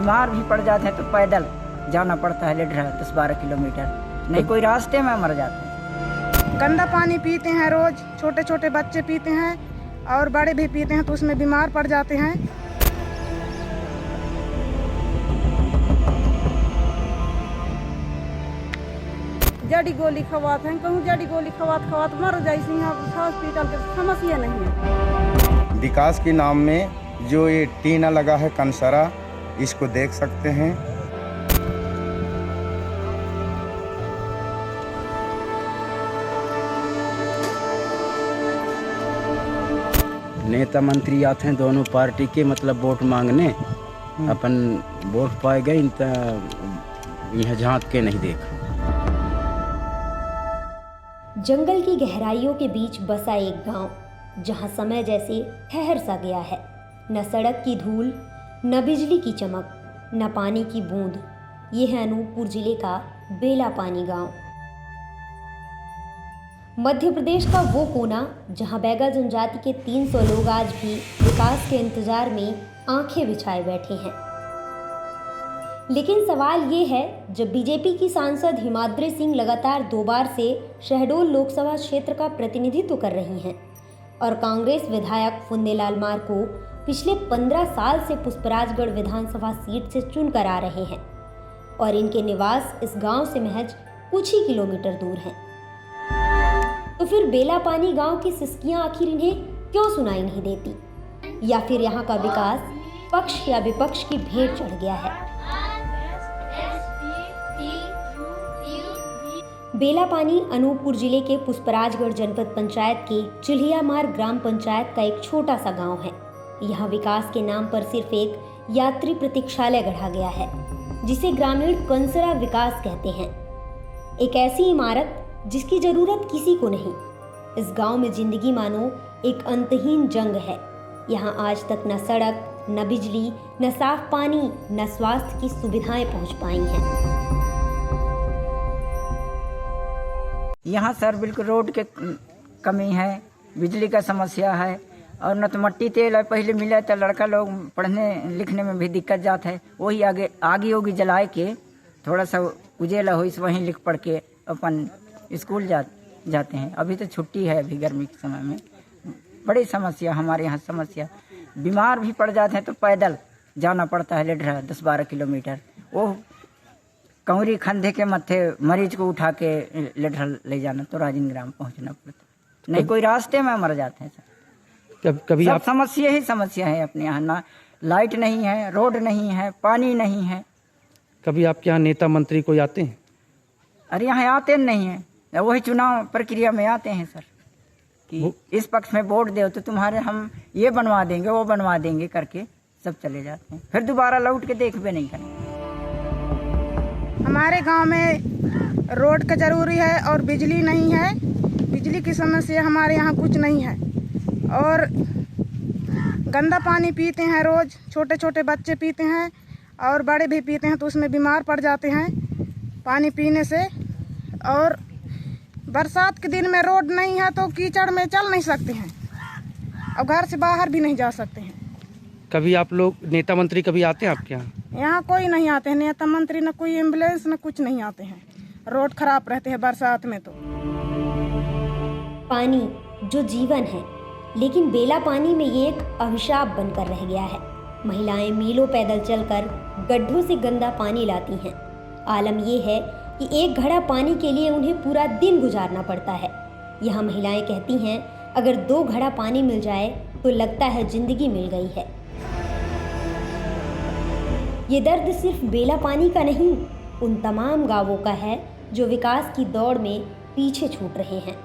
बीमार भी पड़ जाते हैं तो पैदल जाना पड़ता है 10-12 किलोमीटर, नहीं कोई रास्ते में मर जाते हैं। गंदा पानी पीते हैं रोज, छोटे छोटे बच्चे पीते हैं और बड़े भी पीते हैं तो उसमें बीमार पड़ जाते हैं। जड़ी गोली खवाते हैं, कहूँ जड़ी गोली खवात मर जाइए। हॉस्पिटल के समस्या नहीं है। विकास के नाम में जो ये टीना लगा है कंसरा, इसको देख सकते हैं। नेता मंत्री आते हैं दोनों पार्टी के, मतलब वोट मांगने, अपन वोट पाए गए यह झांक के नहीं देखा। जंगल की गहराइयों के बीच बसा एक गांव, जहां समय जैसे ठहर सा गया है। न सड़क की धूल, न बिजली की चमक, न पानी की बूंद। ये है अनूपपुर जिले का बेला पानी गांव। मध्य प्रदेश का वो कोना जहां बैगा जनजाति के 300 लोग आज भी विकास के इंतजार में आंखें बिछाए बैठे हैं। लेकिन सवाल ये है, जब बीजेपी की सांसद हिमाद्री सिंह लगातार 2 बार से शहडोल लोकसभा क्षेत्र का प्रतिनिधित्व कर रही हैं और कांग्रेस विधायक फुन्देलाल मार को पिछले 15 साल से पुष्पराजगढ़ विधानसभा सीट से चुनकर आ रहे हैं और इनके निवास इस गांव से महज कुछ ही किलोमीटर दूर हैं, तो फिर बेला पानी गांव की सिसकियां आखिर इन्हें क्यों सुनाई नहीं देती? या फिर यहाँ का विकास पक्ष या विपक्ष की भेंट चढ़ गया है? बेला पानी अनूपपुर जिले के पुष्पराजगढ़ जनपद पंचायत के चिल्हियामार ग्राम पंचायत का एक छोटा सा गांव है। यहाँ विकास के नाम पर सिर्फ एक यात्री प्रतीक्षालय गढ़ा गया है, जिसे ग्रामीण कंसरा विकास कहते हैं। एक ऐसी इमारत जिसकी जरूरत किसी को नहीं। इस गांव में जिंदगी मानो एक अंतहीन जंग है। यहाँ आज तक न सड़क, न बिजली, न साफ पानी, न स्वास्थ्य की सुविधाएं पहुंच पाई हैं। यहाँ सर बिल्कुल रोड के कमी है, बिजली का समस्या है और न तो मट्टी तेल है। पहले मिला तो लड़का लोग पढ़ने लिखने में भी दिक्कत जाता है। वही आगे होगी जलाए के थोड़ा सा उजेला हो, इस वहीं लिख पढ़ के अपन स्कूल जाते हैं। अभी तो छुट्टी है, अभी गर्मी के समय में बड़ी समस्या हमारे यहाँ। समस्या बीमार भी पड़ जाते हैं तो पैदल जाना पड़ता है 10-12 किलोमीटर। वो कंवरी खंधे के मत्थे मरीज को उठा के लेडर ले जाना तो राजिन ग्राम पहुंचना पड़ता, नहीं कोई रास्ते में मर जाते हैं सर। कभी आप समस्या ही समस्या है अपने यहाँ। ना लाइट नहीं है, रोड नहीं है, पानी नहीं है। कभी आपके यहाँ नेता मंत्री कोई आते हैं? अरे यहाँ आते नहीं हैं, वही चुनाव प्रक्रिया में आते हैं सर कि इस पक्ष में वोट दो तो तुम्हारे हम ये बनवा देंगे, वो बनवा देंगे करके सब चले जाते हैं, फिर दोबारा लौट के देखबे नहीं करें। हमारे गांव में रोड का जरूरी है और बिजली नहीं है। बिजली की समस्या हमारे यहाँ कुछ नहीं है और गंदा पानी पीते हैं रोज, छोटे छोटे बच्चे पीते हैं और बड़े भी पीते हैं तो उसमें बीमार पड़ जाते हैं पानी पीने से। और बरसात के दिन में रोड नहीं है तो कीचड़ में चल नहीं सकते हैं और घर से बाहर भी नहीं जा सकते हैं। कभी आप लोग नेता मंत्री कभी आते हैं आपके यहाँ? यहाँ कोई नहीं आते हैं, नेता मंत्री न कोई एम्बुलेंस न कुछ नहीं आते हैं। रोड खराब रहते हैं बरसात में। तो पानी जो जीवन है, लेकिन बेला पानी में ये एक अभिशाप बनकर रह गया है। महिलाएं मीलों पैदल चलकर गड्ढों से गंदा पानी लाती हैं। आलम ये है कि एक घड़ा पानी के लिए उन्हें पूरा दिन गुजारना पड़ता है। यहाँ महिलाएं कहती हैं, अगर 2 घड़ा पानी मिल जाए तो लगता है जिंदगी मिल गई है। ये दर्द सिर्फ बेला पानी का नहीं, उन तमाम गांवों का है जो विकास की दौड़ में पीछे छूट रहे हैं।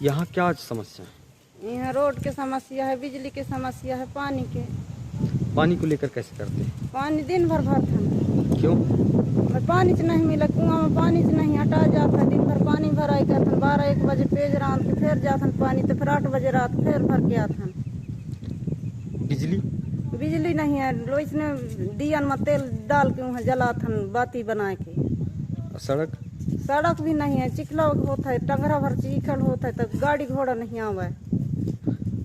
यहाँ क्या समस्या है? यहाँ रोड की समस्या है, बिजली की समस्या है, पानी के। पानी को लेकर कैसे करते हैं? पानी दिन भर भरते हैं। क्यों? पानी से नहीं मिला, कुआं में पानी से नहीं हटा जाता है। दिन भर पानी भराई करते 12-1 बजे पेज रात के फिर जाते पानी, तो फिर 8 बजे रात फिर भर के आते। बिजली नहीं है, लोग इसने दिया में तेल डाल के वहाँ जलाथन बाती बना के। सड़क भी नहीं है, चिखला होता है, टंगरा भर चिखल होता है तो गाड़ी घोड़ा नहीं आवे।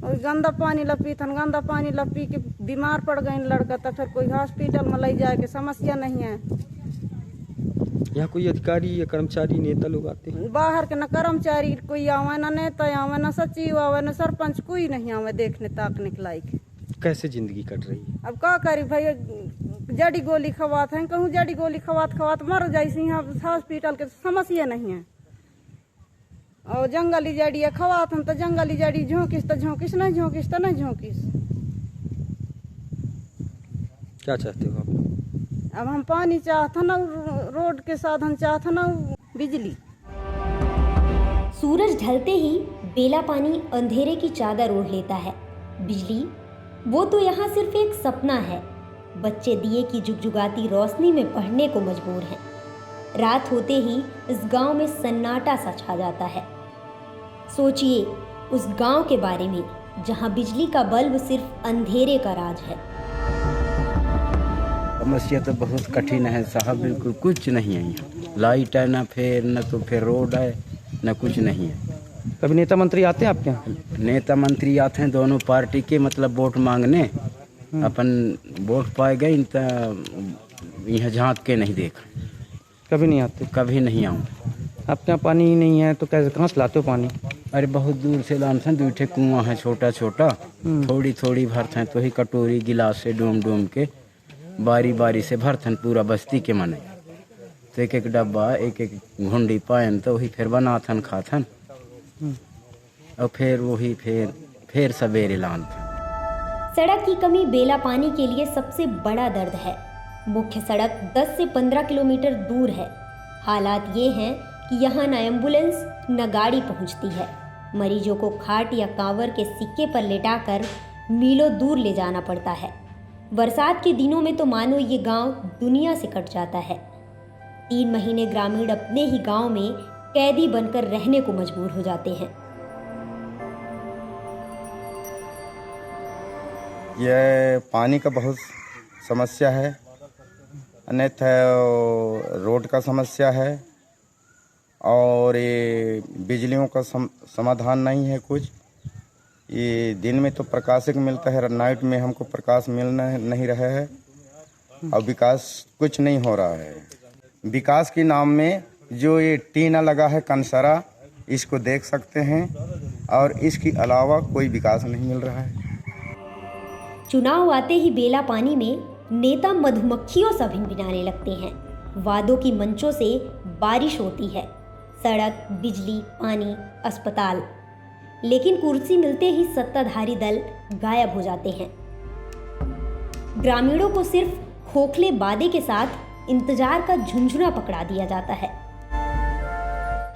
और गंदा पानी लपी थन, गंदा पानी लपी के बीमार पड़ गए लड़का, तो फिर कोई हॉस्पिटल में ले जाए के समस्या नहीं है। यहाँ कोई अधिकारी या कर्मचारी नेता लोग आते हैं? बाहर के न कर्मचारी कोई आवे, न नेता आवे, न सचिव आवे, न सरपंच, कोई नहीं आवे देखने ताकने के लायक। कैसे जिंदगी कट रही है? अब का करी भाई, जड़ी गोली खवात है, कहूँ जड़ी गोली खवात खवात मर जाइए। यहाँ हॉस्पिटल के समस्या नहीं है। और जंगली जड़ी है खवात हम, तो जंगली जड़ी झोंकिस तो झोंकिस, नहीं झोंकिस तो नहीं झोंकिस। क्या चाहते हो आप? अब हम पानी चाहते न, रोड के साधन चाहते न, बिजली। सूरज ढलते ही बेला पानी अंधेरे की चादर ओढ़ लेता है। बिजली वो तो यहाँ सिर्फ एक सपना है। बच्चे दिए की जुगजुगाती रोशनी में पढ़ने को मजबूर हैं। रात होते ही इस गांव में सन्नाटा सा छा जाता है। सोचिए उस गांव के बारे में जहां बिजली का बल्ब सिर्फ अंधेरे का राज है। समस्या तो बहुत कठिन है साहब, बिल्कुल कुछ नहीं है यहाँ। लाइट है न, तो फिर रोड है न, कुछ नहीं है। कभी नेता मंत्री आते हैं आपके यहाँ? नेता मंत्री आते हैं दोनों पार्टी के, मतलब वोट मांगने। अपन वोट पाए गए तो यहाँ झाँक के नहीं देख। कभी नहीं आते? कभी नहीं आऊँ। आपके यहाँ पानी ही नहीं है तो कैसे, कहाँ से लाते हो पानी? अरे बहुत दूर से लाते हैं, दूठे कुआं है छोटा छोटा, थोड़ी थोड़ी भरते हैं, तो ही कटोरी गिलास से डूम डूम के बारी बारी से भरते हैं पूरा बस्ती के मने। तो एक एक डब्बा, एक एक घुंडी पायन, तो वही फिर बनाथन खाथन, और फिर वही फिर सवेरे लानथन। सड़क की कमी बेला पानी के लिए सबसे बड़ा दर्द है। मुख्य सड़क 10 से 15 किलोमीटर दूर है। हालात ये हैं कि यहाँ न एम्बुलेंस न गाड़ी पहुँचती है। मरीजों को खाट या कांवर के सिक्के पर लेटाकर मीलों दूर ले जाना पड़ता है। बरसात के दिनों में तो मानो ये गांव दुनिया से कट जाता है। 3 महीने ग्रामीण अपने ही गांव में कैदी बनकर रहने को मजबूर हो जाते हैं। यह पानी का बहुत समस्या है, अन्यथा रोड का समस्या है, और ये बिजलियों का समाधान नहीं है कुछ। ये दिन में तो प्रकाश मिलता है, नाइट में हमको प्रकाश मिलना नहीं रहा है, और विकास कुछ नहीं हो रहा है। विकास के नाम में जो ये टीना लगा है कंसरा, इसको देख सकते हैं, और इसके अलावा कोई विकास नहीं मिल रहा है। चुनाव आते ही बेला पानी में नेता मधुमक्खियों सा भिनभिनाने लगते हैं। वादों की मंचों से बारिश होती है, सड़क, बिजली, पानी, अस्पताल, लेकिन कुर्सी मिलते ही सत्ताधारी दल गायब हो जाते हैं। ग्रामीणों को सिर्फ खोखले वादे के साथ इंतजार का झुंझुना पकड़ा दिया जाता है।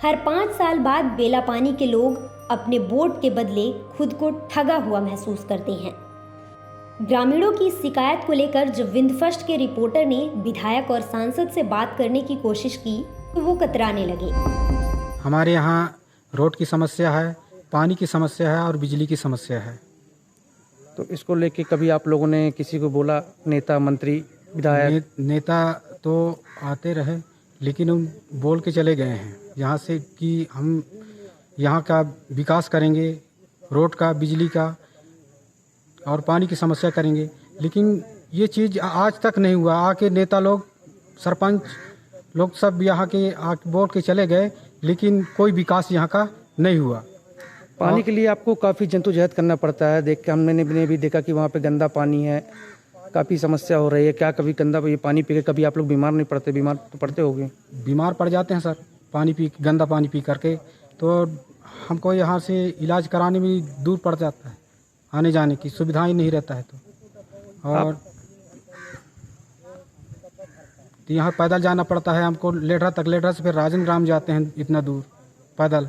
हर 5 साल बाद बेला पानी के लोग अपने वोट के बदले खुद को ठगा हुआ महसूस करते हैं। ग्रामीणों की शिकायत को लेकर जब विंध्यफस्ट के रिपोर्टर ने विधायक और सांसद से बात करने की कोशिश की तो वो कतराने लगे। हमारे यहाँ रोड की समस्या है, पानी की समस्या है और बिजली की समस्या है। तो इसको लेके कभी आप लोगों ने किसी को बोला, नेता मंत्री विधायक? नेता तो आते रहे, लेकिन हम बोल के चले गए हैं यहाँ से कि हम यहाँ का विकास करेंगे, रोड का, बिजली का और पानी की समस्या करेंगे, लेकिन ये चीज़ आज तक नहीं हुआ। आके नेता लोग, सरपंच लोग सब यहाँ के आके बोल के चले गए, लेकिन कोई विकास यहाँ का नहीं हुआ। पानी के लिए आपको काफ़ी जद्दोजहद करना पड़ता है। देख के हमने भी देखा कि वहाँ पे गंदा पानी है, काफ़ी समस्या हो रही है। क्या कभी गंदा ये पानी पी के कभी आप लोग बीमार नहीं पड़ते? बीमार तो पड़ते होंगे। बीमार पड़ जाते हैं सर, गंदा पानी पी करके। तो हमको यहाँ से इलाज कराने में दूर पड़ जाता है, आने जाने की सुविधा ही नहीं रहता है। तो यहाँ पैदल जाना पड़ता है हमको लेढ़ा तक, लेढ़ा से फिर राजन ग्राम जाते हैं इतना दूर पैदल।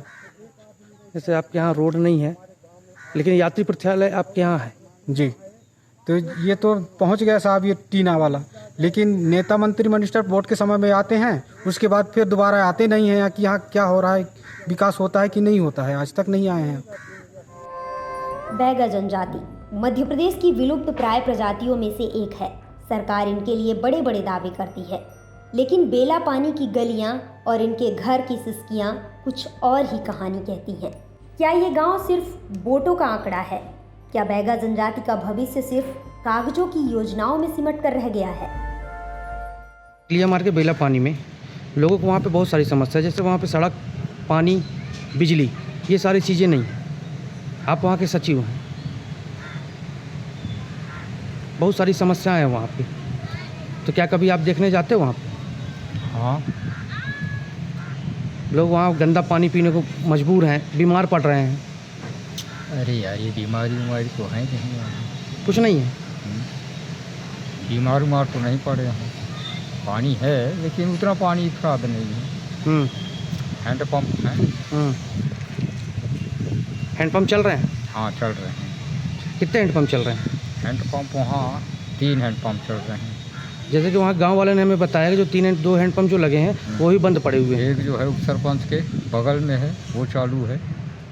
जैसे आपके यहाँ रोड नहीं है, लेकिन यात्री प्रतीक्षालय आपके यहाँ है? जी, तो ये तो पहुँच गया साहब ये टीना वाला, लेकिन नेता मंत्री मिनिस्टर वोट के समय में आते हैं, उसके बाद फिर दोबारा आते नहीं हैं कि यहाँ क्या हो रहा है, विकास होता है कि नहीं होता है, आज तक नहीं आए हैं। बैगा जनजाति मध्य प्रदेश की विलुप्त प्राय प्रजातियों में से एक है। सरकार इनके लिए बड़े बड़े दावे करती है, लेकिन बेला पानी की गलियां और इनके घर की सिसकियां कुछ और ही कहानी कहती हैं। क्या ये गांव सिर्फ वोटों का आंकड़ा है क्या बैगा जनजाति का भविष्य सिर्फ कागजों की योजनाओं में सिमट कर रह गया है? लिया मार के बेला पानी में लोगों को वहाँ पे बहुत सारी समस्या है, जैसे वहाँ पे सड़क, पानी, बिजली, ये सारी चीज़ें नहीं। आप वहाँ के सचिव हैं, बहुत सारी समस्याएं हैं वहाँ पे, तो क्या कभी आप देखने जाते हो वहाँ पे? हाँ, लोग वहाँ गंदा पानी पीने को मजबूर हैं, बीमार पड़ रहे हैं। अरे यार ये बीमारी तो है नहीं यहाँ। कुछ नहीं है। बीमार तो नहीं पड़े हैं। पानी है लेकिन उतना पानी खराब नहीं है। हैंडपम्प है। हैंडपम्प चल रहे हैं? हाँ चल रहे हैं। कितने हैंडपम्प चल रहे हैं? हैंडपम्प वहाँ 3 हैंडपम्प चल रहे हैं। जैसे कि वहाँ गांव वाले ने हमें बताया कि जो 2 हैंडपम्प जो लगे हैं वो ही बंद पड़े हुए हैं। एक जो है उप सरपंच के बगल में है वो चालू है।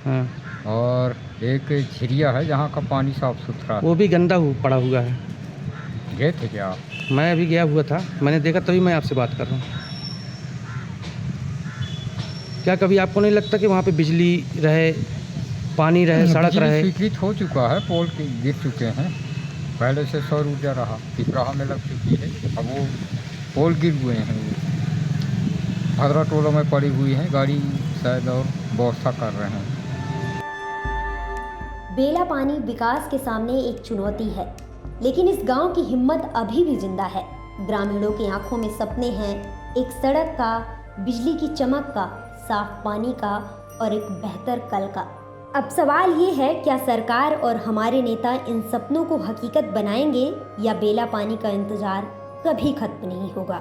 हाँ, और एक झिरिया है जहाँ का पानी साफ सुथरा है। वो भी गंदा पड़ा हुआ है। गए थे क्या आप? मैं अभी गया हुआ था, मैंने देखा, तभी मैं आपसे बात कर रहा हूँ। क्या कभी आपको नहीं लगता कि वहाँ पे बिजली रहे, पानी रहे, सड़क रहे? स्वीकृत हो चुका है, पोल गिर चुके हैं। पहले से सौर ऊर्जा रहा, पिपराहा में लग चुकी है, अब वो पोल गिर हुए हैं। भद्रा टोला में पड़ी हुई हैं, गाड़ी शायद और व्यवस्था कर रहे हैं। बेला पानी विकास के सामने एक चुनौती है, लेकिन इस गांव की हिम्मत अभी भी जिंदा है। ग्रामीणों की आंखों में सपने हैं, एक सड़क का, बिजली की चमक का, साफ पानी का और एक बेहतर कल का। अब सवाल ये है, क्या सरकार और हमारे नेता इन सपनों को हकीकत बनाएंगे या बेला पानी का इंतजार कभी खत्म नहीं होगा?